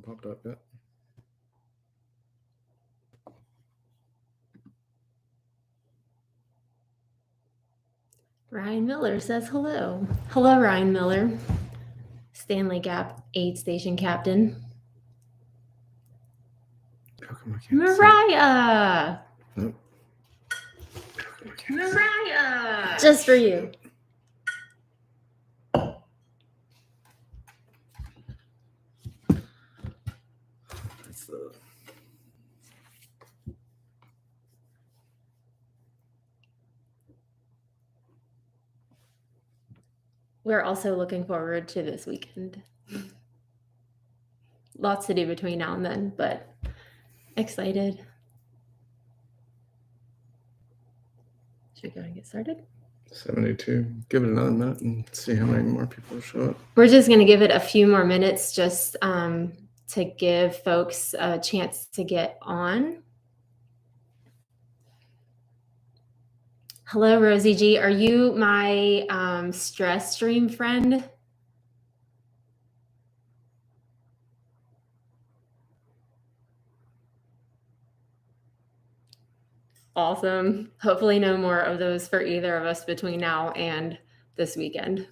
hasn't popped up yet. Ryan Miller says hello. Hello, Ryan Miller, Stanley Gap aid station captain. How come I can't see it? Mariah! Nope. Mariah! Just for you. That's the... We're also looking forward to this weekend. Lots to do between now and then, but excited. Should we go and get started? 72. Give it another minute and see how many more people show up. We're just going to give it a few more minutes just to give folks a chance to get on. Hello, Rosie G. Are you my stress stream friend? Awesome. Hopefully no more of those for either of us between now and this weekend.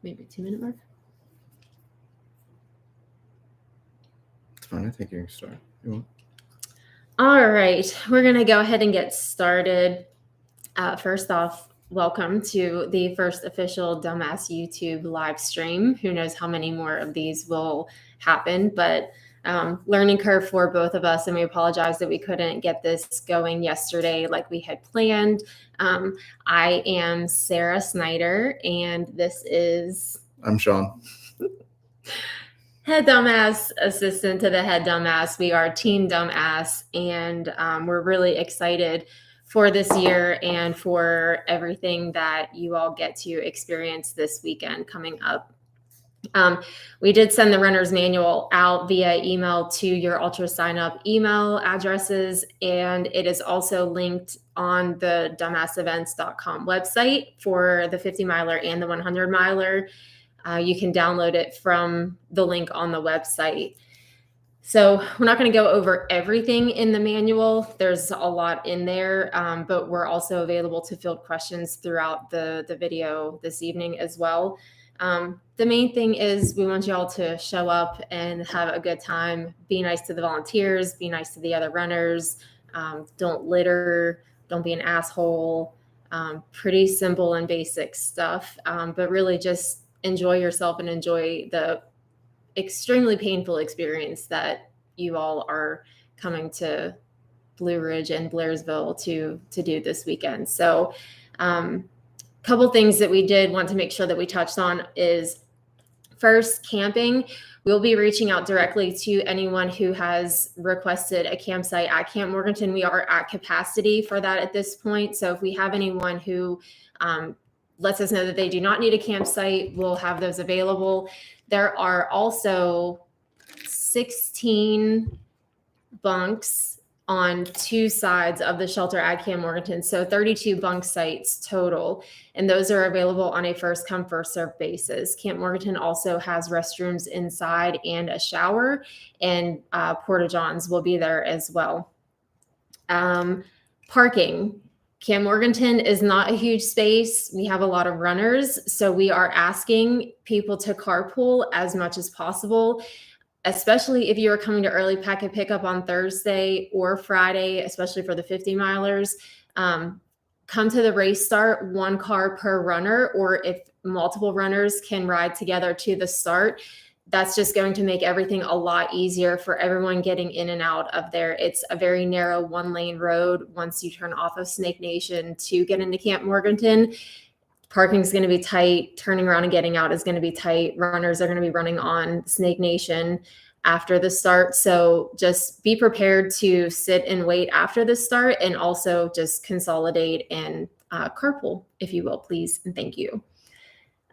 Maybe 2-minute mark. It's fine. I think you can start. You want? All right. We're going to go ahead and get started. First off, welcome to the first official Dumbass YouTube live stream. Who knows how many more of these will happen, but learning curve for both of us, and we apologize that we couldn't get this going yesterday like we had planned. I am Sarah Snyder, and this is... I'm Sean. Head Dumbass, assistant to the head dumbass. We are Team Dumbass, and we're really excited for this year and for everything that you all get to experience this weekend coming up. We did send the runner's manual out via email to your Ultra sign up email addresses, and it is also linked on the dumbassevents.com website for the 50 miler and the 100 miler. You can download it from the link on the website. So we're not going to go over everything in the manual. There's a lot in there, but we're also available to field questions throughout the video this evening as well. The main thing is we want you all to show up and have a good time. Be nice to the volunteers, be nice to the other runners. Don't litter, don't be an asshole. Pretty simple and basic stuff, but really just enjoy yourself and enjoy the extremely painful experience that you all are coming to Blue Ridge and Blairsville to do this weekend. So couple things that we did want to make sure that we touched on is first, camping. We'll be reaching out directly to anyone who has requested a campsite at Camp Morganton. We are at capacity for that at this point. So if we have anyone who lets us know that they do not need a campsite, we'll have those available. There are also 16 bunks on two sides of the shelter at Camp Morganton. So 32 bunk sites total. And those are available on a first come, first served basis. Camp Morganton also has restrooms inside and a shower, and porta-johns will be there as well. Parking. Camp Morganton is not a huge space. We have a lot of runners, so we are asking people to carpool as much as possible, especially if you are coming to early packet pickup on Thursday or Friday, especially for the 50 milers. Come to the race start, one car per runner, or if multiple runners can ride together to the start, that's just going to make everything a lot easier for everyone getting in and out of there. It's a very narrow 1-lane road once you turn off of Snake Nation to get into Camp Morganton. Parking is going to be tight. Turning around and getting out is going to be tight. Runners are going to be running on Snake Nation after the start. So just be prepared to sit and wait after the start, and also just consolidate and carpool, if you will, please. And thank you.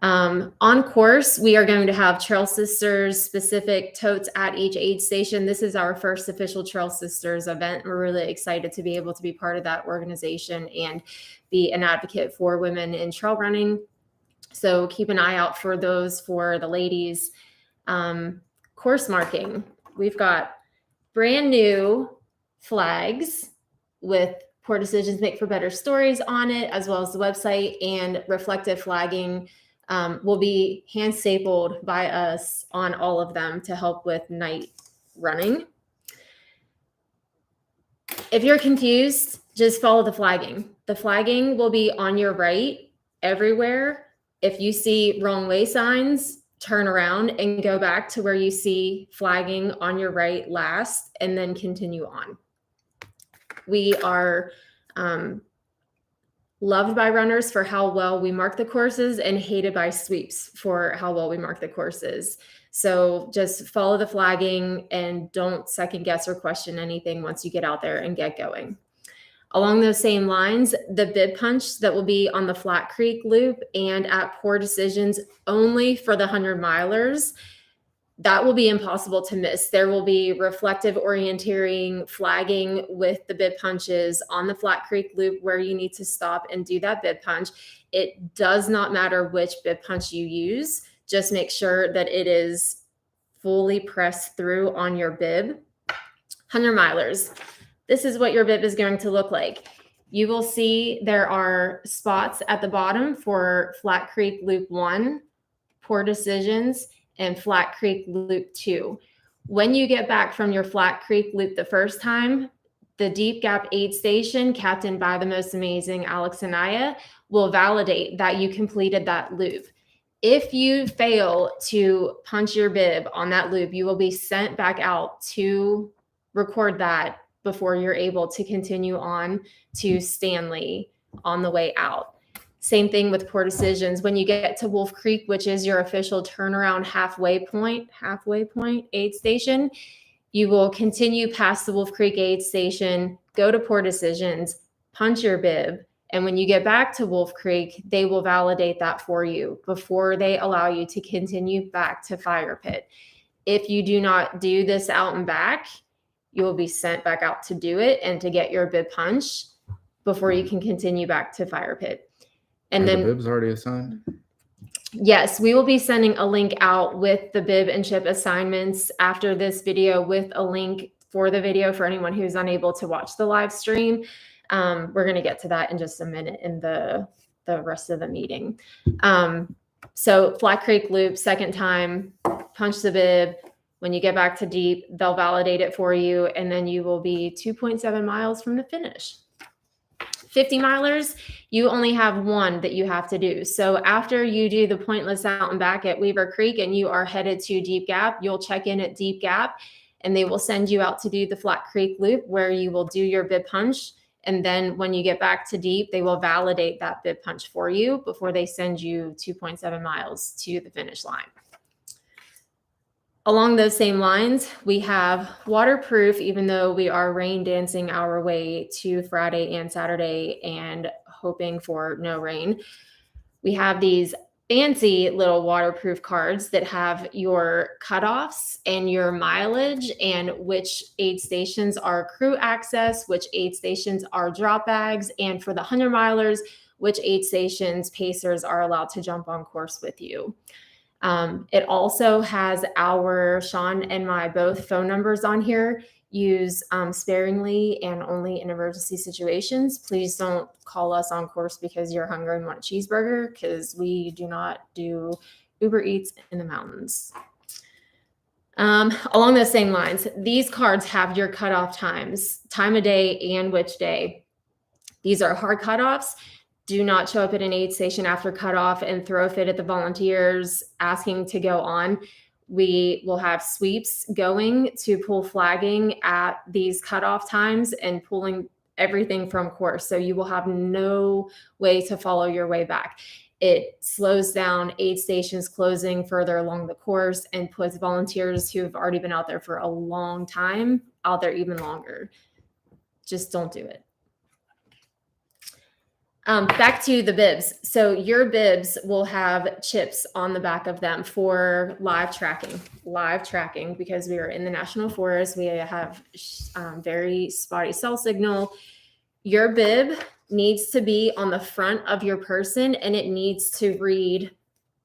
On course, we are going to have Trail Sisters specific totes at each aid station. This is our first official Trail Sisters event. We're really excited to be able to be part of that organization and be an advocate for women in trail running. So keep an eye out for those for the ladies. Course marking. We've got brand new flags with Poor Decisions Make for Better Stories on it, as well as the website, and reflective flagging will be hand stapled by us on all of them to help with night running. If you're confused, just follow the flagging. The flagging will be on your right everywhere. If you see wrong way signs, turn around and go back to where you see flagging on your right last, and then continue on. We are loved by runners for how well we mark the courses and hated by sweeps for how well we mark the courses. So just follow the flagging and don't second guess or question anything once you get out there and get going. Along those same lines, the bib punch that will be on the Flat Creek Loop and at Poor Decisions only for the 100 milers, that will be impossible to miss. There will be reflective orienteering flagging with the bib punches on the Flat Creek Loop where you need to stop and do that bib punch. It does not matter which bib punch you use. Just make sure that it is fully pressed through on your bib. 100 milers. This is what your bib is going to look like. You will see there are spots at the bottom for Flat Creek Loop 1, Poor Decisions, and Flat Creek Loop 2. When you get back from your Flat Creek Loop the first time, the Deep Gap aid station, captained by the most amazing Alex Anaya, will validate that you completed that loop. If you fail to punch your bib on that loop, you will be sent back out to record that before you're able to continue on to Stanley on the way out. Same thing with Poor Decisions. When you get to Wolf Creek, which is your official turnaround halfway point aid station, you will continue past the Wolf Creek aid station, go to Poor Decisions, punch your bib, and when you get back to Wolf Creek, they will validate that for you before they allow you to continue back to Fire Pit. If you do not do this out and back, you will be sent back out to do it and to get your bib punch before you can continue back to Fire Pit. And then the bibs already assigned? Yes, we will be sending a link out with the bib and chip assignments after this video with a link for the video for anyone who's unable to watch the live stream. We're going to get to that in just a minute in the rest of the meeting. So Flat Creek Loop, second time, punch the bib. When you get back to deep, they'll validate it for you, and then you will be 2.7 miles from the finish. 50 milers, you only have one that you have to do. So after you do the pointless out and back at Weaver Creek and you are headed to Deep Gap, you'll check in at Deep Gap and they will send you out to do the Flat Creek Loop where you will do your bib punch. And then when you get back to deep, they will validate that bib punch for you before they send you 2.7 miles to the finish line. Along those same lines, we have waterproof, even though we are rain dancing our way to Friday and Saturday and hoping for no rain. We have these fancy little waterproof cards that have your cutoffs and your mileage and which aid stations are crew access, which aid stations are drop bags, and for the 100 milers, which aid stations pacers are allowed to jump on course with you. It also has our Sean and my both phone numbers on here. Use sparingly and only in emergency situations. Please don't call us on course because you're hungry and want a cheeseburger, because we do not do Uber Eats in the mountains. Along those same lines, these cards have your cutoff times, time of day and which day. These are hard cutoffs. Do not show up at an aid station after cutoff and throw a fit at the volunteers asking to go on. We will have sweeps going to pull flagging at these cutoff times and pulling everything from course. So you will have no way to follow your way back. It slows down aid stations closing further along the course and puts volunteers who have already been out there for a long time out there even longer. Just don't do it. Back to the bibs. So your bibs will have chips on the back of them for live tracking. Because we are in the national forest. We have very spotty cell signal. Your bib needs to be on the front of your person, and it needs to read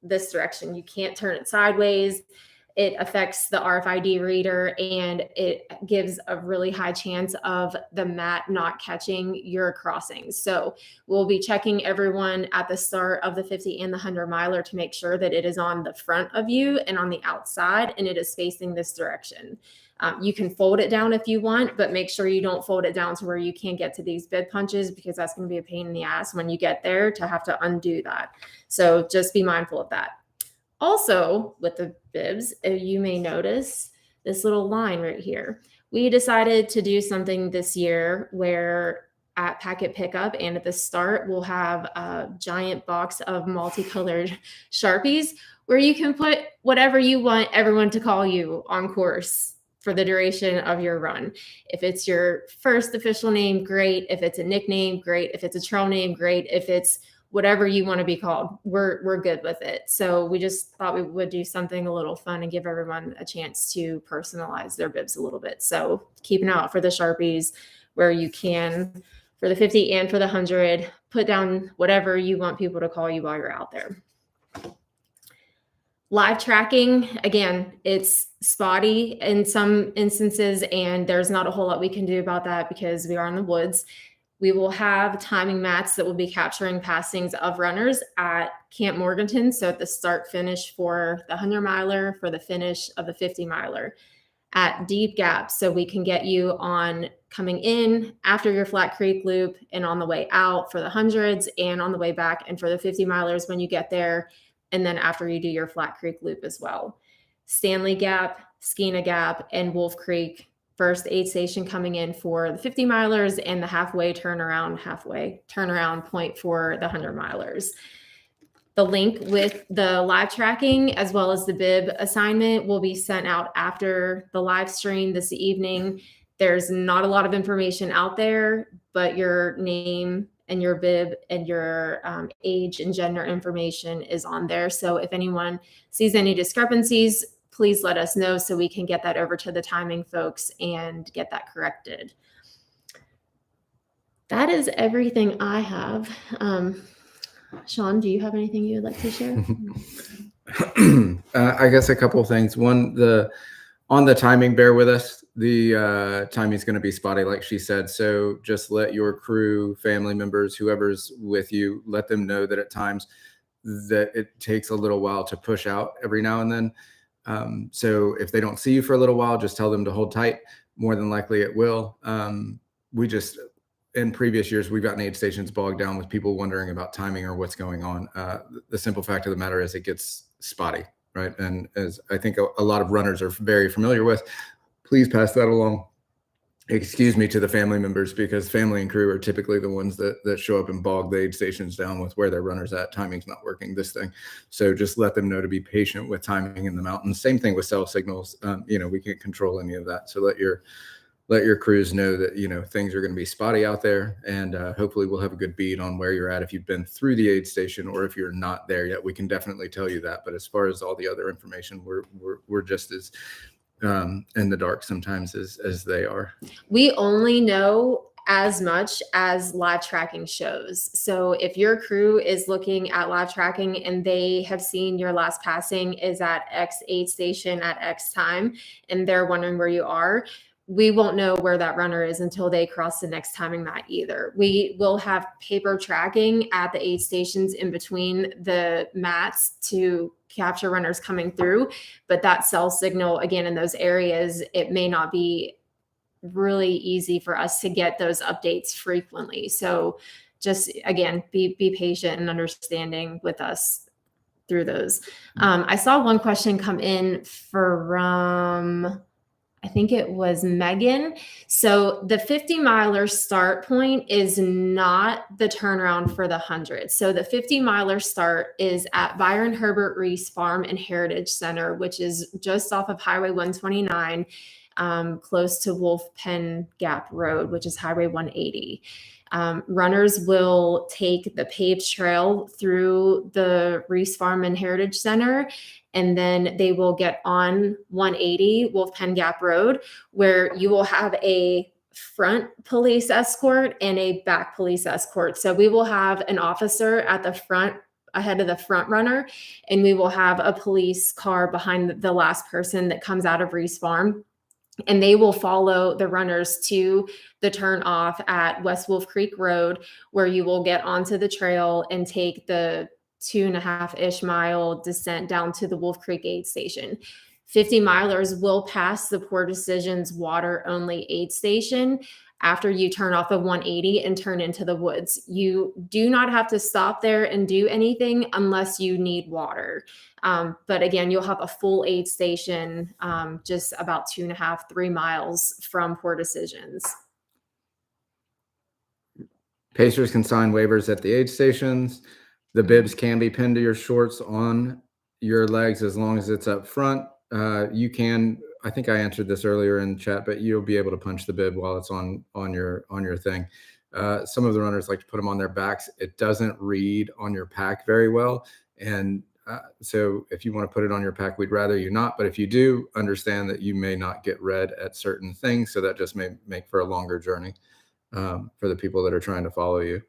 this direction. You can't turn it sideways. It affects the RFID reader, and it gives a really high chance of the mat not catching your crossings. So we'll be checking everyone at the start of the 50 and the 100 miler to make sure that it is on the front of you and on the outside, and it is facing this direction. You can fold it down if you want, but make sure you don't fold it down to where you can't get to these bib punches, because that's going to be a pain in the ass when you get there to have to undo that. So just be mindful of that. Also, with the bibs, you may notice this little line right here. We decided to do something this year where at packet pickup and at the start, we'll have a giant box of multicolored Sharpies where you can put whatever you want everyone to call you on course for the duration of your run. If it's your first official name, great. If it's a nickname, great. If it's a trail name, great. If it's whatever you want to be called, we're good with it. So we just thought we would do something a little fun and give everyone a chance to personalize their bibs a little bit. So keep an eye out for the Sharpies where you can, for the 50 and for the 100, put down whatever you want people to call you while you're out there. Live tracking, again, it's spotty in some instances, and there's not a whole lot we can do about that because we are in the woods. We will have timing mats that will be capturing passings of runners at Camp Morganton. So at the start finish for the 100 miler, for the finish of the 50 miler at deep gaps. So we can get you on coming in after your Flat Creek loop and on the way out for the hundreds and on the way back and for the 50 milers when you get there. And then after you do your Flat Creek loop as well. Stanley Gap, Skeena Gap, and Wolf Creek first aid station coming in for the 50 milers and the halfway turnaround point for the 100 milers. The link with the live tracking as well as the bib assignment will be sent out after the live stream this evening. There's not a lot of information out there, but your name and your bib and your age and gender information is on there. So if anyone sees any discrepancies, please let us know so we can get that over to the timing folks and get that corrected. That is everything I have. Sean, do you have anything you would like to share? I guess a couple of things. One, on the timing, bear with us. The timing is going to be spotty, like she said. So just let your crew, family members, whoever's with you, let them know that at times that it takes a little while to push out every now and then. So if they don't see you for a little while, just tell them to hold tight. More than likely it will. We just, in previous years, we've gotten aid stations bogged down with people wondering about timing or what's going on. The simple fact of the matter is it gets spotty, right? And as I think a lot of runners are very familiar with, please pass that along. Excuse me to the family members, because family and crew are typically the ones that show up and bog the aid stations down with where their runners at. Timing's not working, this thing. So just let them know to be patient with timing in the mountains. Same thing with cell signals. We can't control any of that. So let your crews know that, things are going to be spotty out there, and hopefully we'll have a good bead on where you're at. If you've been through the aid station or if you're not there yet, we can definitely tell you that. But as far as all the other information, we're just as in the dark sometimes as they are. We only know as much as live tracking shows. So if your crew is looking at live tracking and they have seen your last passing is at X aid station at X time, and they're wondering where you are, we won't know where that runner is until they cross the next timing mat either. We will have paper tracking at the aid stations in between the mats to capture runners coming through, but that cell signal, again, in those areas, it may not be really easy for us to get those updates frequently. So just, again, be patient and understanding with us through those. I saw one question come in from, I think it was Megan. So the 50 miler start point is not the turnaround for the 100. So the 50 miler start is at Byron Herbert Reese Farm and Heritage Center, which is just off of Highway 129 close to Wolf Pen Gap Road, which is Highway 180. Runners will take the paved trail through the Reese Farm and Heritage Center, and then they will get on 180 Wolf Pen Gap Road, where you will have a front police escort and a back police escort. So we will have an officer at the front ahead of the front runner, and we will have a police car behind the last person that comes out of Reese Farm. And they will follow the runners to the turn off at West Wolf Creek Road, where you will get onto the trail and take the 2.5-ish mile descent down to the Wolf Creek aid station. 50 milers will pass the Poor Decisions water only aid station after you turn off of 180 and turn into the woods. You do not have to stop there and do anything unless you need water. But again, you'll have a full aid station just about 2.5, 3 miles from Poor Decisions. Pacers can sign waivers at the aid stations. The bibs can be pinned to your shorts on your legs as long as it's up front. You can, I think I answered this earlier in chat, but you'll be able to punch the bib while it's on your thing. Some of the runners like to put them on their backs. It doesn't read on your pack very well. And so if you want to put it on your pack, we'd rather you not. But if you do, understand that you may not get read at certain things. So that just may make for a longer journey for the people that are trying to follow you.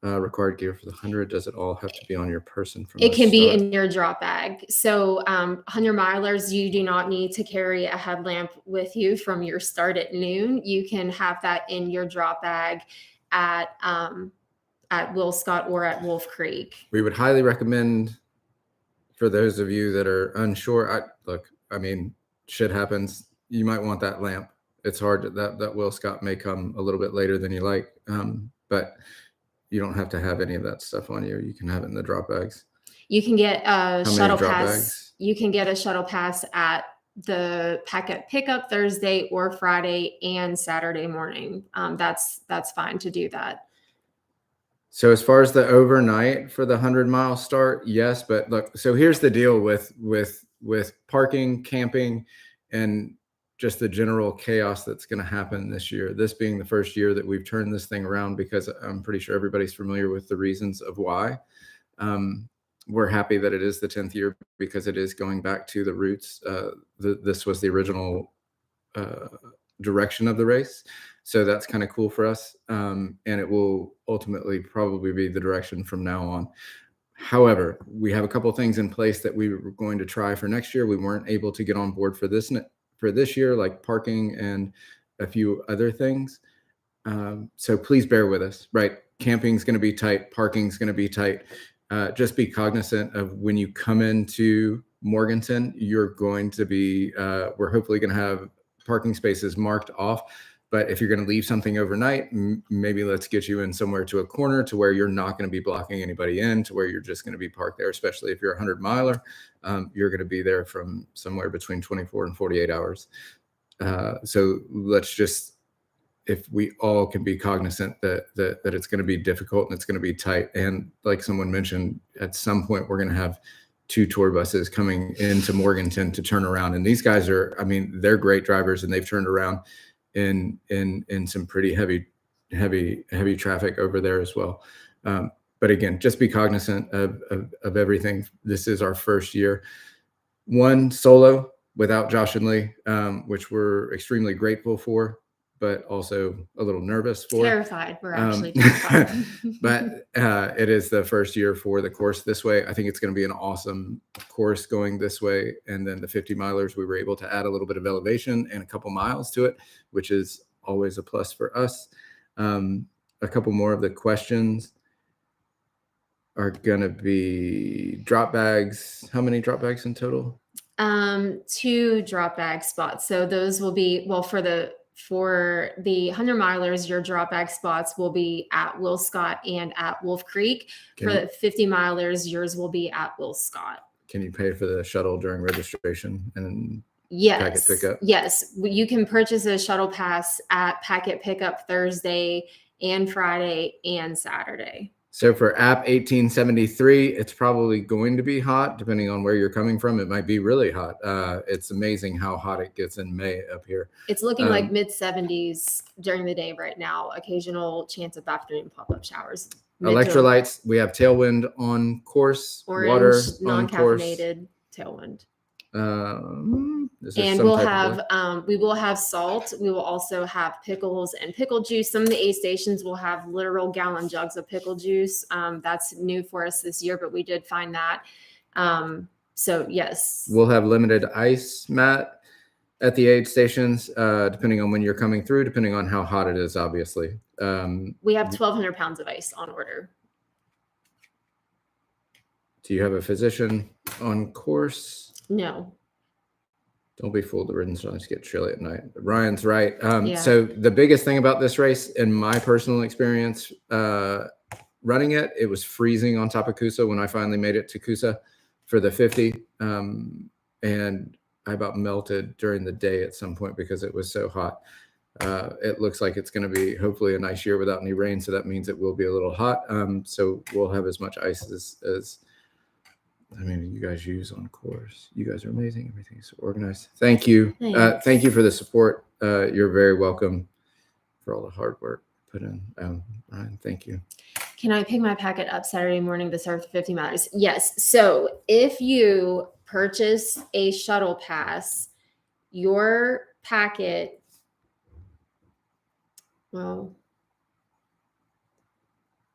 Required gear for the 100. Does it all have to be on your person? It can be in your drop bag. So 100 milers, you do not need to carry a headlamp with you from your start at noon. You can have that in your drop bag at Will Scott or at Wolf Creek. We would highly recommend, for those of you that are unsure, I mean, shit happens. You might want that lamp. It's hard that Will Scott may come a little bit later than you like, but you don't have to have any of that stuff on you. You can have it in the drop bags. You can get a shuttle pass. You can get a shuttle pass at the packet pickup Thursday or Friday and Saturday morning. That's fine to do that. So as far as the overnight for the 100-mile start, yes, but look, so here's the deal with parking, camping, and just the general chaos that's going to happen this year. This being the first year that we've turned this thing around, because I'm pretty sure everybody's familiar with the reasons of why. We're happy that it is the 10th year because it is going back to the roots. This was the original direction of the race. So that's kind of cool for us. And it will ultimately probably be the direction from now on. However, we have a couple of things in place that we were going to try for next year. We weren't able to get on board for this year, like parking and a few other things. So please bear with us, right? Camping's going to be tight. Parking's going to be tight. Just be cognizant of when you come into Morganton, you're going to be, we're hopefully going to have parking spaces marked off. But if you're going to leave something overnight, maybe let's get you in somewhere to a corner to where you're not going to be blocking anybody in, to where you're just going to be parked there, especially if you're a 100-miler. You're going to be there from somewhere between 24 and 48 hours. So let's just, if we all can be cognizant that it's going to be difficult and it's going to be tight. And like someone mentioned, at some point, we're going to have 2 tour buses coming into Morganton to turn around. And these guys are, I mean, they're great drivers, and they've turned around in some pretty heavy traffic over there as well. But again, just be cognizant of everything. This is our first year. One solo without Josh and Lee, which we're extremely grateful for, but also a little nervous for. Terrified. We're actually terrified. But it is the first year for the course this way. I think it's going to be an awesome course going this way. And then the 50 milers, we were able to add a little bit of elevation and a couple miles to it, which is always a plus for us. A couple more of the questions are going to be drop bags. How many drop bags in total? 2 drop bag spots. So those will be, well, for the 100 milers, your drop bag spots will be at Will Scott and at Wolf Creek. For the 50 milers, yours will be at Will Scott. Can you pay for the shuttle during registration and yes, packet pickup? Yes, you can purchase a shuttle pass at packet pickup Thursday and Friday and Saturday. So for app 1873, it's probably going to be hot depending on where you're coming from. It might be really hot. It's amazing how hot it gets in May up here. It's looking like mid 70s during the day right now. Occasional chance of afternoon pop-up showers. Electrolytes. We have tailwind on course. Orange, water on course. non-caffeinated tailwind. And we will have salt. We will also have pickles and pickle juice. Some of the aid stations will have literal gallon jugs of pickle juice. That's new for us this year, but we did find that. So yes, we'll have limited ice, Matt, at the aid stations, depending on when you're coming through, depending on how hot it is, obviously. We have 1,200 pounds of ice on order. Do you have a physician on course? No. Don't be fooled. The ribbons don't get chilly at night. Ryan's right. So the biggest thing about this race, in my personal experience, running it, it was freezing on top of Coosa when I finally made it to Coosa for the 50. And I about melted during the day at some point because it was so hot. It looks like it's going to be hopefully a nice year without any rain. So that means it will be a little hot. So we'll have as much ice as I mean, you guys use on course. You guys are amazing. Everything's so organized. Thank you. Thank you for the support. You're very welcome for all the hard work put in. Ryan, thank you. Can I pick my packet up Saturday morning to serve 50 miles? Yes. So if you purchase a shuttle pass, your packet, well,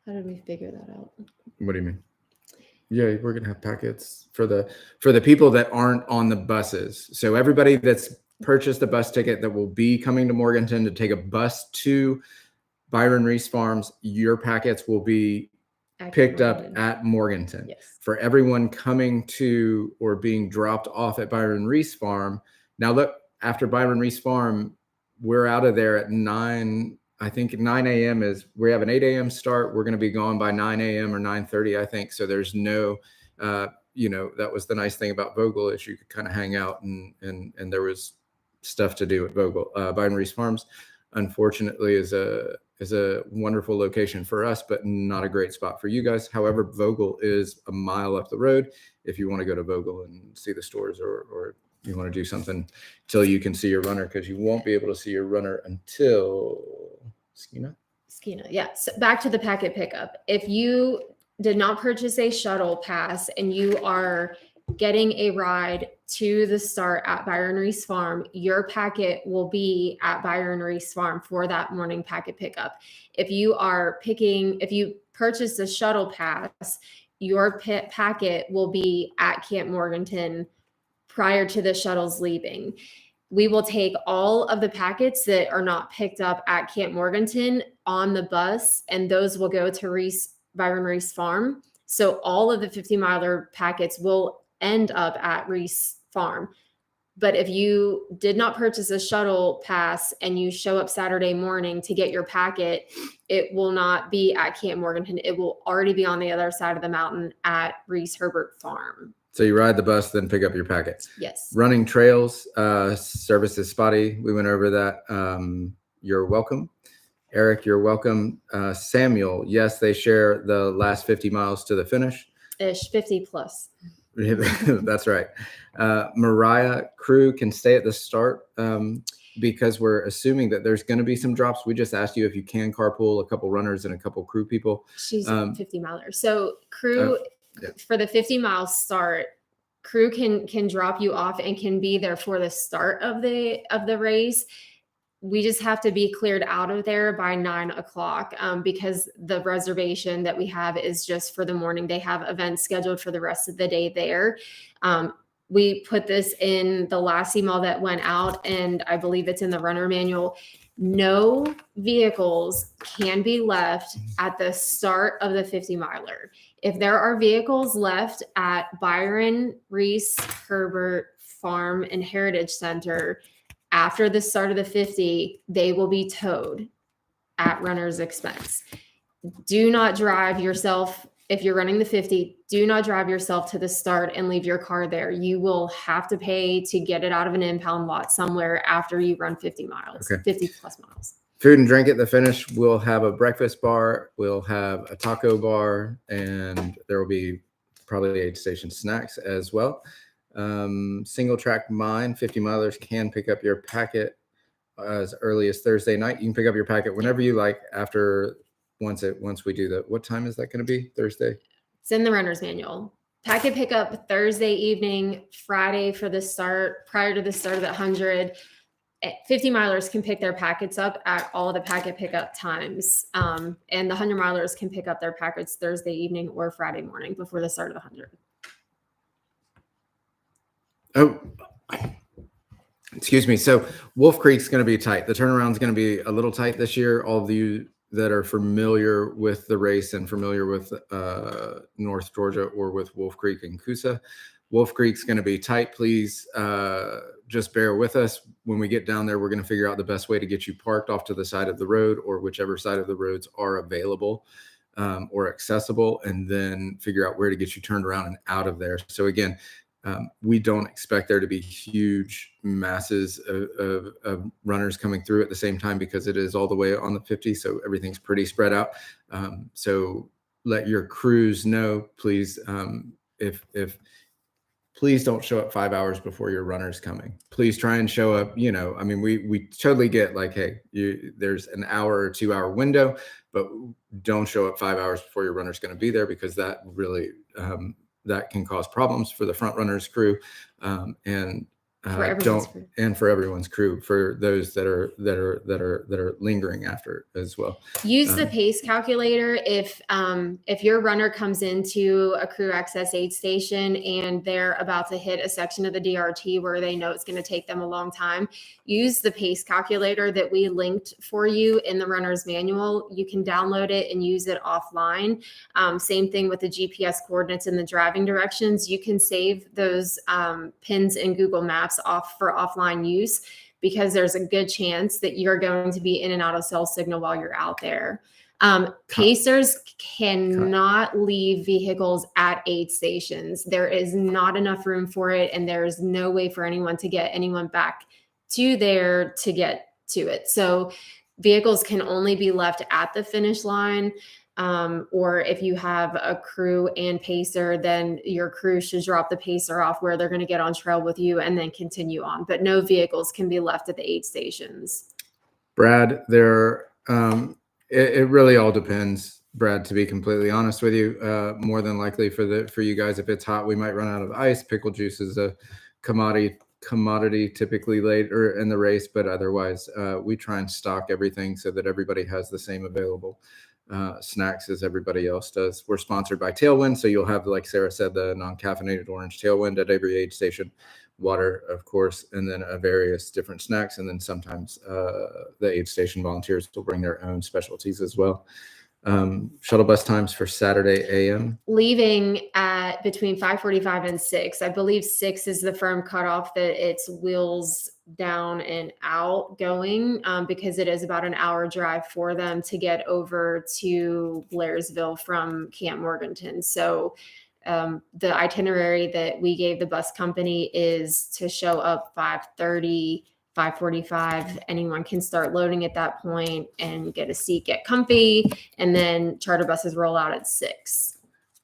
how did we figure that out? What do you mean? Yeah, we're gonna have packets for the people that aren't on the buses. So everybody that's purchased a bus ticket that will be coming to Morganton to take a bus to Byron Reese Farms, your packets will be picked up at Morganton. Yes. For everyone coming to or being dropped off at Byron Reese Farm. Now look, after Byron Reese Farm, we're out of there at 9. I think 9 a.m. is, we have an 8 a.m. start. We're going to be gone by 9 a.m. or 9:30, I think. So there's no, that was the nice thing about Vogel is you could kind of hang out and there was stuff to do at Vogel. Byron Reese Farms, unfortunately, is a wonderful location for us, but not a great spot for you guys. However, Vogel is a mile up the road. If you want to go to Vogel and see the stores or you want to do something till you can see your runner, because you won't be able to see your runner until Skeena, yeah. So back to the packet pickup. If you did not purchase a shuttle pass and you are getting a ride to the start at Byron Reese Farm, your packet will be at Byron Reese Farm for that morning packet pickup. If you purchase a shuttle pass, your packet will be at Camp Morganton prior to the shuttles leaving. We will take all of the packets that are not picked up at Camp Morganton on the bus, and those will go to Byron Reese Farm. So all of the 50-miler packets will end up at Reese Farm. But if you did not purchase a shuttle pass and you show up Saturday morning to get your packet, it will not be at Camp Morganton. It will already be on the other side of the mountain at Reese Herbert Farm. So you ride the bus, then pick up your packet. Yes. Running trails, service is spotty. We went over that. You're welcome. Eric, you're welcome. Samuel, yes, they share the last 50 miles to the finish. 50 plus. That's right. Mariah, crew can stay at the start because we're assuming that there's going to be some drops. We just asked you if you can carpool a couple runners and a couple crew people. She's 50 miler. So crew... For the 50-mile start, crew can drop you off and can be there for the start of the race. We just have to be cleared out of there by 9 o'clock because the reservation that we have is just for the morning. They have events scheduled for the rest of the day there. We put this in the last email that went out, and I believe it's in the runner manual. No vehicles can be left at the start of the 50-miler. If there are vehicles left at Byron Reese Herbert Farm and Heritage Center after the start of the 50, they will be towed at runner's expense. Do not drive yourself. If you're running the 50, do not drive yourself to the start and leave your car there. You will have to pay to get it out of an impound lot somewhere after you run 50 miles, 50 plus miles. Food and drink at the finish. We'll have a breakfast bar. We'll have a taco bar, and there will be probably aid station snacks as well. Single track mine, 50 milers can pick up your packet as early as Thursday night. You can pick up your packet whenever you like after once we do that. What time is that going to be? Thursday? It's in the runner's manual. Packet pickup Thursday evening, Friday for the start, prior to the start of the 100. 50 milers can pick their packets up at all the packet pickup times. And the 100 milers can pick up their packets Thursday evening or Friday morning before the start of the 100. Oh, excuse me. So Wolf Creek's going to be tight. The turnaround's going to be a little tight this year. All of you that are familiar with the race and familiar with North Georgia or with Wolf Creek and Coosa, Wolf Creek's going to be tight. Please just bear with us. When we get down there, we're going to figure out the best way to get you parked off to the side of the road or whichever side of the roads are available or accessible, and then figure out where to get you turned around and out of there. So again, we don't expect there to be huge masses of runners coming through at the same time because it is all the way on the 50. So everything's pretty spread out. So let your crews know, please, please don't show up 5 hours before your runner's coming. Please try and show up, I mean, we totally get like, hey, there's an hour or 2 hour window, but don't show up 5 hours before your runner's going to be there, because that really, that can cause problems for the front runners crew, and for everyone's crew, for those that are lingering after as well. Use the pace calculator if your runner comes into a crew access aid station and they're about to hit a section of the DRT where they know it's going to take them a long time. Use the pace calculator that we linked for you in the runner's manual. You can download it and use it offline. Same thing with the GPS coordinates and the driving directions. You can save those pins in Google Maps off for offline use, because there's a good chance that you're going to be in and out of cell signal while you're out there. Pacers cannot leave vehicles at aid stations. There is not enough room for it, and there's no way for anyone to get anyone back to there to get to it. So vehicles can only be left at the finish line. Or if you have a crew and pacer, then your crew should drop the pacer off where they're going to get on trail with you and then continue on. But no vehicles can be left at the aid stations. Brad, it really all depends, Brad, to be completely honest with you. More than likely for you guys, if it's hot, we might run out of ice. Pickle juice is a commodity typically later in the race, but otherwise we try and stock everything so that everybody has the same available snacks as everybody else does. We're sponsored by Tailwind, so you'll have, like Sarah said, the non-caffeinated orange Tailwind at every aid station, water, of course, and then various different snacks. And then sometimes the aid station volunteers will bring their own specialties as well. Shuttle bus times for Saturday AM. Leaving at between 5:45 and 6. I believe 6 is the firm cutoff that it's wheels down and out going, because it is about an hour drive for them to get over to Blairsville from Camp Morganton. So the itinerary that we gave the bus company is to show up 5:30, 5:45. Anyone can start loading at that point and get a seat, get comfy, and then charter buses roll out at 6.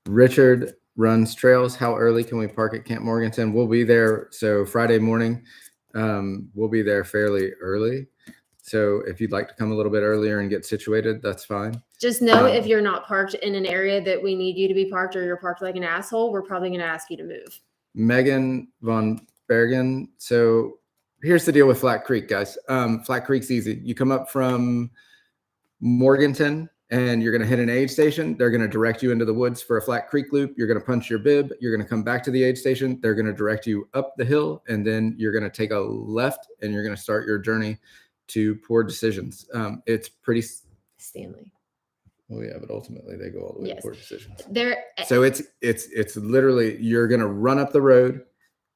Richard runs trails. How early can we park at Camp Morganton? We'll be there. So Friday morning, we'll be there fairly early. So if you'd like to come a little bit earlier and get situated, that's fine. Just know if you're not parked in an area that we need you to be parked, or you're parked like an asshole, we're probably going to ask you to move. Megan Von Bergen. So here's the deal with Flat Creek, guys. Flat Creek's easy. You come up from Morganton and you're going to hit an aid station. They're going to direct you into the woods for a Flat Creek loop. You're going to punch your bib. You're going to come back to the aid station. They're going to direct you up the hill, and then you're going to take a left and you're going to start your journey to Poor Decisions. It's pretty Stanley. Oh yeah, but ultimately they go all the way to Poor Decisions. So it's literally, you're going to run up the road.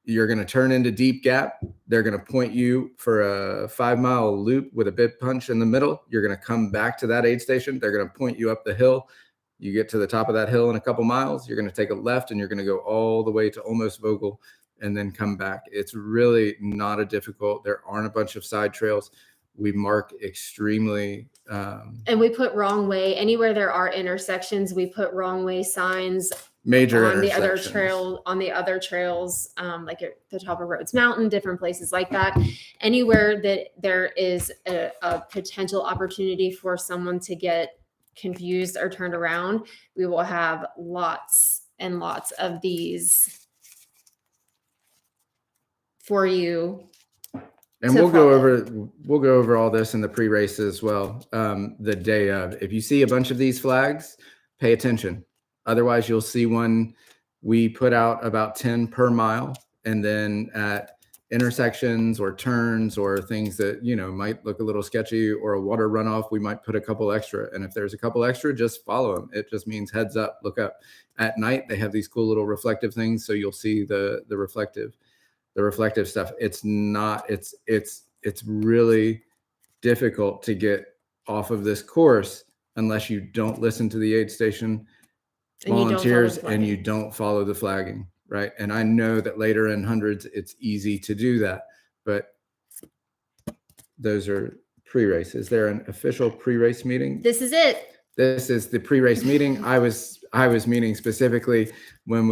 You're going to turn into Deep Gap. They're going to point you for a 5-mile loop with a bib punch in the middle. You're going to come back to that aid station. They're going to point you up the hill. You get to the top of that hill in a couple miles. You're going to take a left and you're going to go all the way to almost Vogel and then come back. It's really not a difficult. There aren't a bunch of side trails. We mark extremely. And we put wrong way anywhere there are intersections. We put wrong way signs Major on the other intersections. trails, like at the top of Rhodes Mountain, different places like that. Anywhere that there is a potential opportunity for someone to get confused or turned around, we will have lots and lots of these for you. And to we'll go follow. over all this in the pre-race as well. The day of, if you see a bunch of these flags, pay attention. Otherwise, you'll see one. We put out about 10 per mile, and then at intersections or turns or things that might look a little sketchy, or a water runoff, we might put a couple extra. And if there's a couple extra, just follow them. It just means heads up, look up. At night, they have these cool little reflective things, so you'll see the reflective stuff. It's really difficult to get off of this course unless you don't listen to the aid station volunteers and you don't follow the flagging, right? And I know that later in hundreds, it's easy to do that, but those are pre-race. Is there an official pre-race meeting? This is it. This is the pre-race meeting. I was meaning specifically when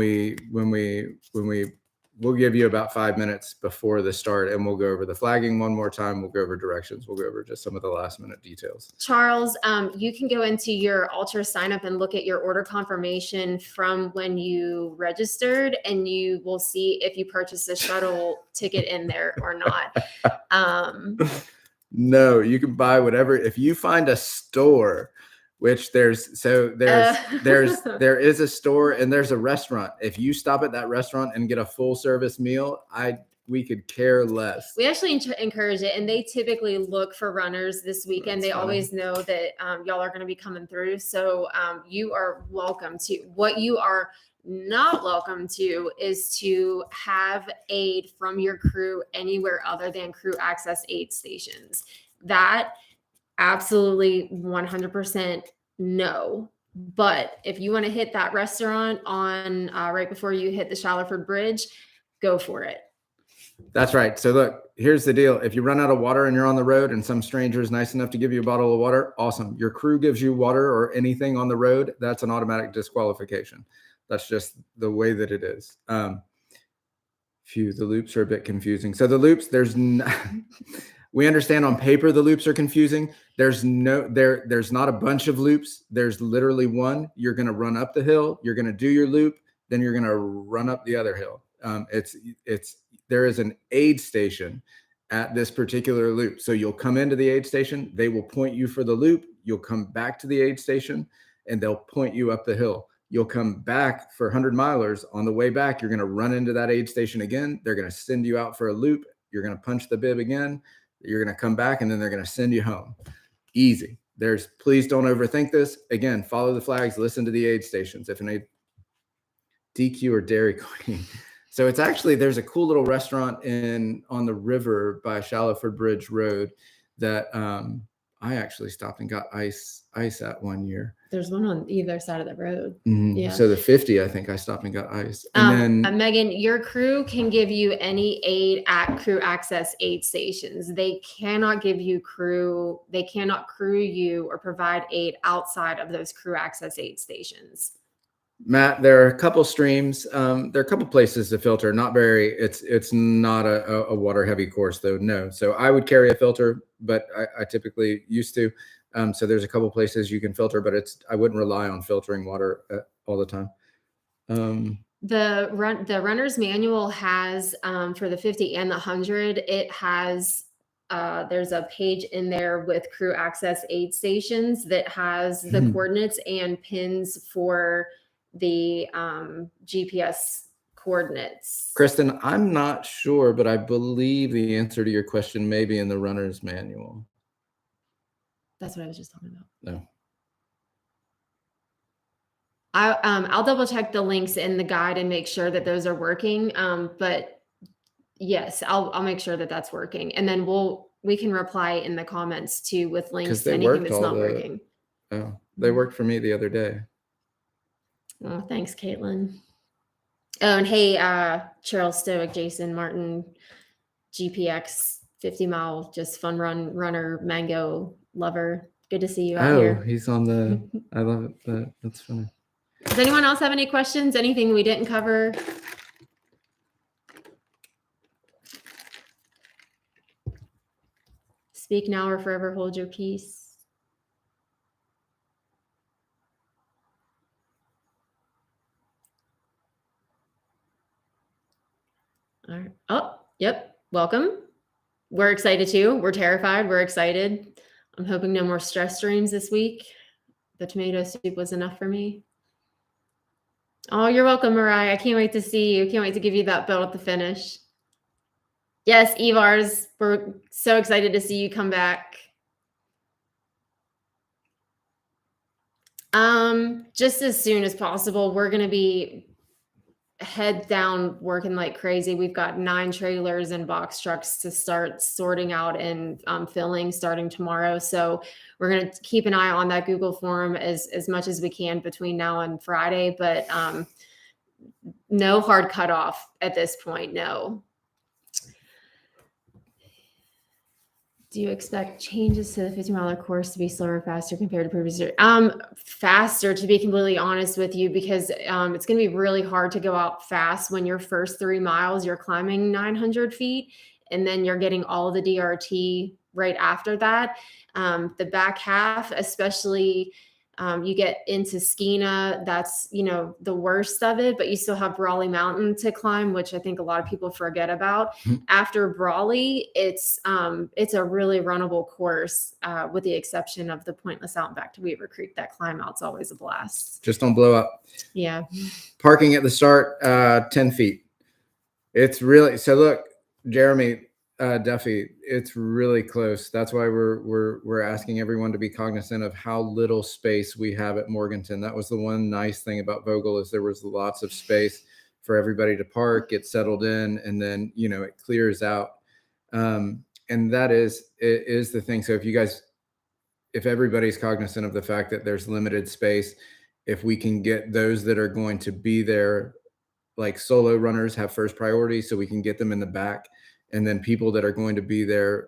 we'll give you about 5 minutes before the start, and we'll go over the flagging one more time. We'll go over directions. We'll go over just some of the last minute details. Charles, you can go into your Ultra sign up and look at your order confirmation from when you registered, and you will see if you purchased a shuttle ticket in there or not. No, you can buy whatever. If you find a store, which there is a store and there's a restaurant. If you stop at that restaurant and get a full service meal, we could care less. We actually encourage it, and they typically look for runners this weekend. They always know that y'all are going to be coming through, so you are welcome to. What you are not welcome to is to have aid from your crew anywhere other than crew access aid stations. That absolutely 100% no. But if you want to hit that restaurant on right before you hit the Shallowford Bridge, go for it. That's right. So look, here's the deal. If you run out of water and you're on the road and some stranger is nice enough to give you a bottle of water, awesome. Your crew gives you water or anything on the road, that's an automatic disqualification. That's just the way that it is. The loops are a bit confusing. So the loops, we understand on paper the loops are confusing. There's not a bunch of loops. There's literally one. You're going to run up the hill. You're going to do your loop. Then you're going to run up the other hill. There is an aid station at this particular loop. So you'll come into the aid station. They will point you for the loop. You'll come back to the aid station and they'll point you up the hill. You'll come back for 100 milers. On the way back, you're going to run into that aid station again. They're going to send you out for a loop. You're going to punch the bib again. You're going to come back, and then they're going to send you home. Easy. Please don't overthink this. Again, follow the flags, listen to the aid stations. If an aid DQ or Dairy Queen. So there's a cool little restaurant on the river by Shallowford Bridge Road that I actually stopped and got ice at one year. There's one on either side of the road. Mm-hmm. Yeah. So the 50, I think I stopped and got ice. And then Megan, your crew can give you any aid at crew access aid stations. They cannot crew you or provide aid outside of those crew access aid stations. Matt, there are a couple streams. There are a couple places to filter. Not very. It's not a water heavy course though. No. So I would carry a filter, but I typically used to. So there's a couple places you can filter, but I wouldn't rely on filtering water all the time. The runner's manual has for the 50 and the 100. It has there's a page in there with crew access aid stations that has the coordinates and pins for the GPS coordinates. Kristen, I'm not sure, but I believe the answer to your question may be in the runner's manual. That's what I was just talking about. No. I'll double check the links in the guide and make sure that those are working. But yes, I'll make sure that that's working, and then we can reply in the comments too with links to anything that's not working. Oh, they worked for me the other day. Oh, thanks, Caitlin. Oh, and hey, Cheryl Stoic, Jason Martin, GPX 50-mile just fun runner, mango lover. Good to see you out Oh, here. he's on the. I love it. That's funny. Does anyone else have any questions? Anything we didn't cover? Speak now or forever hold your peace. All right. Oh, yep. Welcome. We're excited too. We're terrified. We're excited. I'm hoping no more stress streams this week. The tomato soup was enough for me. Oh, you're welcome, Mariah. I can't wait to see you. Can't wait to give you that belt at the finish. Yes, Evars, we're so excited to see you come back. Just as soon as possible. We're going to be head down working like crazy. We've got 9 trailers and box trucks to start sorting out and filling starting tomorrow. So we're going to keep an eye on that Google form as much as we can between now and Friday, but no hard cutoff at this point. No. Do you expect changes to the 50-mile course to be slower or faster compared to previous year? Faster, to be completely honest with you, because it's going to be really hard to go out fast when your first 3 miles you're climbing 900 feet, and then you're getting all the DRT right after that. The back half, especially you get into Skeena, that's, the worst of it, but you still have Brawley Mountain to climb, which I think a lot of people forget about. After Brawley, it's a really runnable course, with the exception of the pointless out and back to Weaver Creek. That climb out's always a blast. Just don't blow up. Yeah. Parking at the start, 10 feet. It's really, so look, Jeremy, Duffy, it's really close. That's why we're asking everyone to be cognizant of how little space we have at Morganton. That was the one nice thing about Vogel, is there was lots of space for everybody to park, get settled in, and then it clears out. And that is the thing. So if everybody's cognizant of the fact that there's limited space, if we can get those that are going to be there, like solo runners, have first priority, so we can get them in the back. And then people that are going to be there,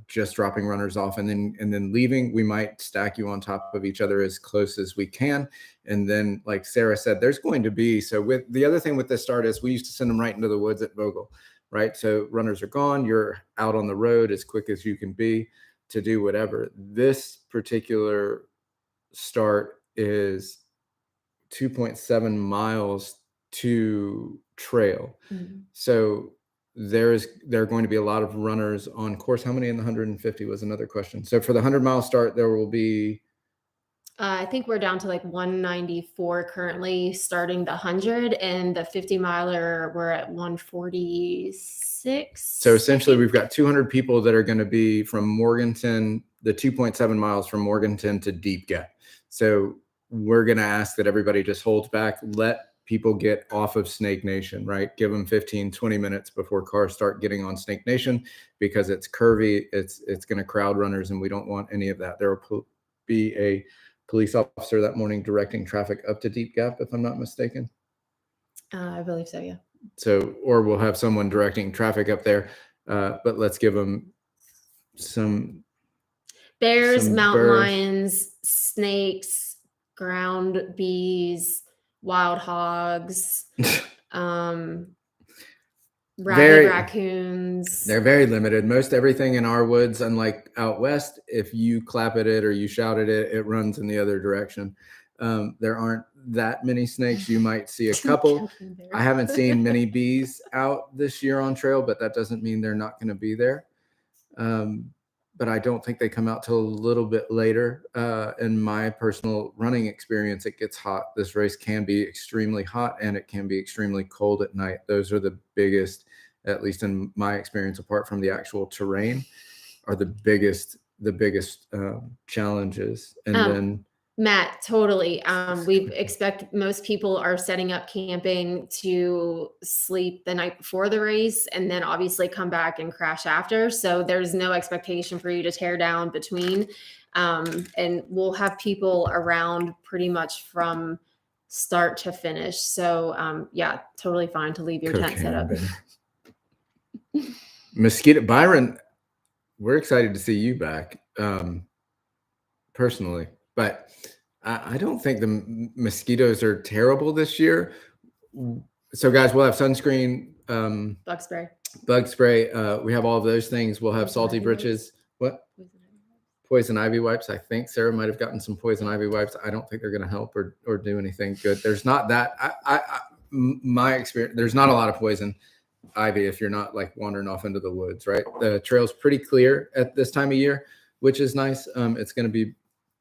just dropping runners off and then leaving, we might stack you on top of each other as close as we can. And then, like Sarah said, there's going to be, so with the other thing with this start is we used to send them right into the woods at Vogel, right? So runners are gone, you're out on the road as quick as you can be to do whatever. This particular start is 2.7 miles to trail. Mm-hmm. So there are going to be a lot of runners on course. How many in the 150 was another question. So for the 100-mile start, there will be, I think we're down to like 194 currently starting the 100, and the 50-miler we're at 146. So essentially we've got 200 people that are going to be from Morganton, the 2.7 miles from Morganton to Deep Gap. So we're going to ask that everybody just holds back, let people get off of Snake Nation, right? Give them 15, 20 minutes before cars start getting on Snake Nation, because it's curvy. It's going to crowd runners, and we don't want any of that. There will be a police officer that morning directing traffic up to Deep Gap, if I'm not mistaken. I believe so, yeah. So, or we'll have someone directing traffic up there, but let's give them some bears, mountain lions, snakes, ground bees, wild hogs, raccoons. They're very limited. Most everything in our woods, unlike out west, if you clap at it or you shout at it, it runs in the other direction. There aren't that many snakes. You might see a couple. I haven't seen many bees out this year on trail, but that doesn't mean they're not going to be there. But I don't think they come out till a little bit later. In my personal running experience, it gets hot. This race can be extremely hot, and it can be extremely cold at night. Those are the biggest, at least in my experience, apart from the actual terrain, are the biggest challenges. And then Matt, totally. We expect most people are setting up camping to sleep the night before the race and then obviously come back and crash after. So there's no expectation for you to tear down between. And we'll have people around pretty much from start to finish. So yeah, totally fine to leave your tent set up. Mosquito Byron, we're excited to see you back, personally. But I don't think the mosquitoes are terrible this year. So, guys, we'll have sunscreen, Bug spray. bug spray. We have all of those things. We'll have Poison salty ivy bridges. What? Poison ivy wipes. I think Sarah might have gotten some poison ivy wipes. I don't think they're going to help or do anything good. There's not that. My experience, there's not a lot of poison ivy if you're not like wandering off into the woods, right? The trail's pretty clear at this time of year, which is nice. It's going to be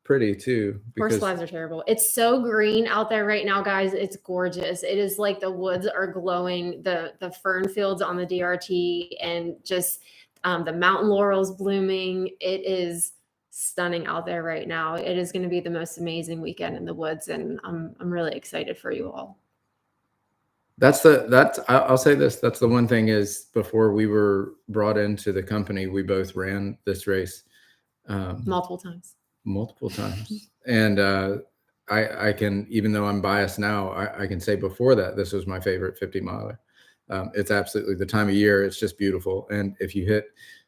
pretty too. Horse flies are terrible. It's so green out there right now, guys. It's gorgeous. It is like the woods are glowing, the fern fields on the DRT, and just the mountain laurels blooming. It is stunning out there right now. It is going to be the most amazing weekend in the woods, and I'm really excited for you all. I'll say this. That's the one thing is before we were brought into the company, we both ran this race multiple times. And I can, even though I'm biased now, I can say before that, this was my favorite 50 miler. It's absolutely the time of year. It's just beautiful. And if you hit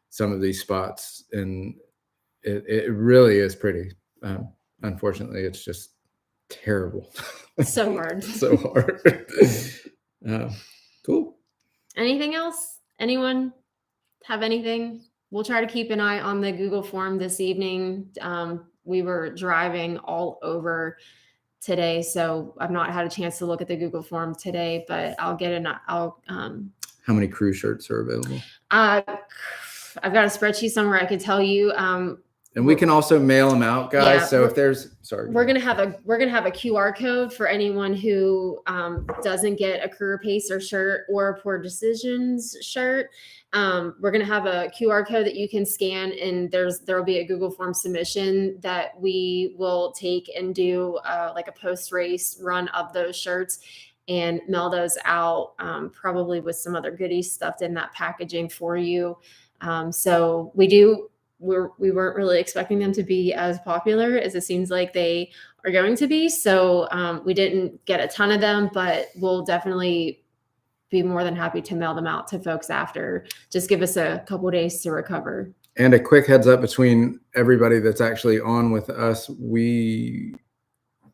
some of these spots, and it really is pretty. Unfortunately, it's just terrible. So hard. So hard. Cool. Anything else? Anyone have anything? We'll try to keep an eye on the Google form this evening. We were driving all over today, so I've not had a chance to look at the Google form today, but I'll get an, how many crew shirts are available? I've got a spreadsheet somewhere I could tell you. And we can also mail them out, guys. Yeah, so if there's, sorry, we're gonna have a QR code for anyone who doesn't get a Career Pacer shirt or a Poor Decisions shirt. We're gonna have a QR code that you can scan, and there will be a Google Form submission that we will take and do like a post race run of those shirts and mail those out, probably with some other goodies stuffed in that packaging for you. So we weren't really expecting them to be as popular as it seems like they are going to be. So we didn't get a ton of them, but we'll definitely be more than happy to mail them out to folks after. Just give us a couple of days to recover. And a quick heads up between everybody that's actually on with us. We,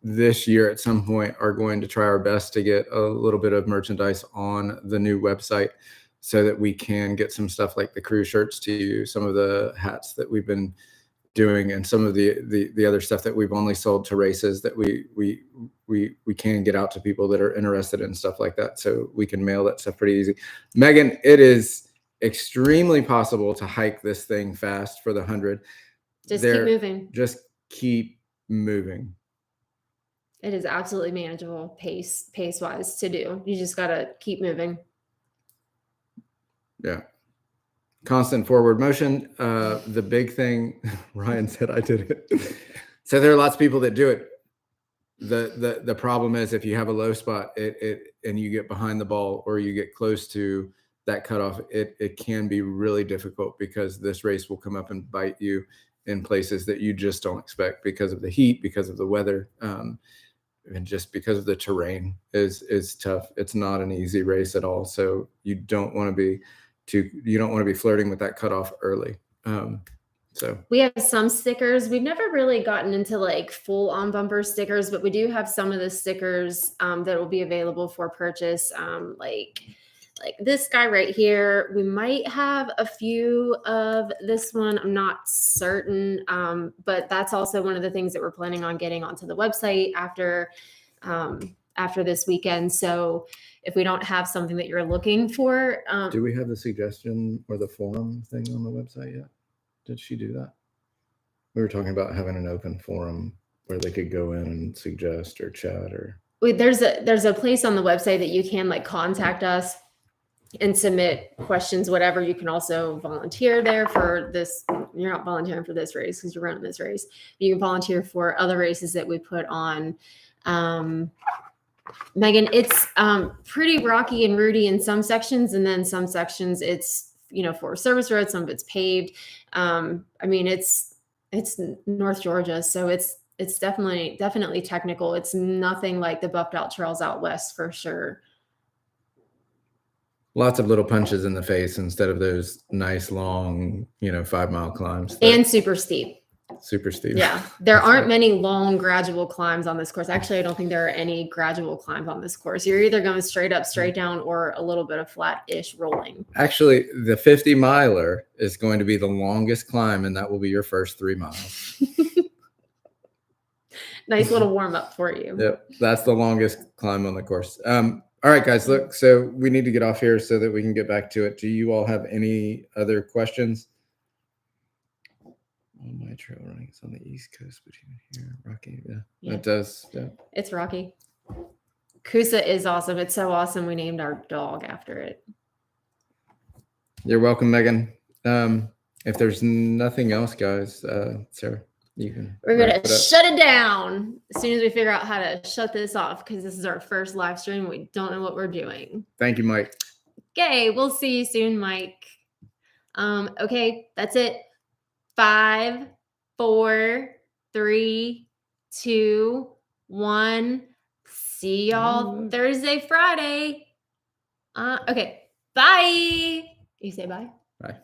this year at some point, are going to try our best to get a little bit of merchandise on the new website, so that we can get some stuff like the crew shirts to you, some of the hats that we've been doing, and some of the other stuff that we've only sold to races that we can get out to people that are interested in stuff like that. So we can mail that stuff pretty easy. Megan, it is extremely possible to hike this thing fast for the 100. Keep moving. Just keep moving. It is absolutely manageable pace wise to do. You just got to keep moving. Yeah. Constant forward motion. The big thing, Ryan said I did it. So there are lots of people that do it. The problem is if you have a low spot, and you get behind the ball or you get close to that cutoff, it can be really difficult, because this race will come up and bite you in places that you just don't expect because of the heat, because of the weather, and just because of the terrain is tough. It's not an easy race at all. So you don't want to be flirting with that cutoff early. So we have some stickers. We've never really gotten into like full on bumper stickers, but we do have some of the stickers that will be available for purchase. Like this guy right here. We might have a few of this one. I'm not certain, but that's also one of the things that we're planning on getting onto the website after this weekend. So if we don't have something that you're looking for, do we have the suggestion or the forum thing on the website yet? Did she do that? We were talking about having an open forum where they could go in and suggest or chat or. There's a place on the website that you can like contact us and submit questions, whatever. You can also volunteer there for this. You're not volunteering for this race because you're running this race. You can volunteer for other races that we put on. Megan, it's pretty rocky and rooty in some sections, and then some sections it's for service roads, some of it's paved. I mean, it's North Georgia, so it's definitely technical. It's nothing like the buffed out trails out west for sure. lots of little punches in the face instead of those nice long, 5-mile climbs. And super steep. Super steep. Yeah. There aren't many long gradual climbs on this course. Actually, I don't think there are any gradual climbs on this course. You're either going straight up, straight down, or a little bit of flat-ish rolling. Actually, the 50 miler is going to be the longest climb, and that will be your first 3 miles. Nice little warm up for you. Yep. That's the longest climb on the course. All right, guys, look, so we need to get off here so that we can get back to it. Do you all have any other questions? Oh, my trail running is on the East Coast between here and Rocky. Yeah, it does. Yeah. It's Rocky. Coosa is awesome. It's so awesome. We named our dog after it. You're welcome, Megan. If there's nothing else, guys, Sarah, you can. We're going to shut it down as soon as we figure out how to shut this off, because this is our first live stream. We don't know what we're doing. Thank you, Mike. Okay, we'll see you soon, Mike. Okay, that's it. 5, 4, 3, 2, 1. See y'all Thursday, Friday. Okay, bye. You say bye? Bye.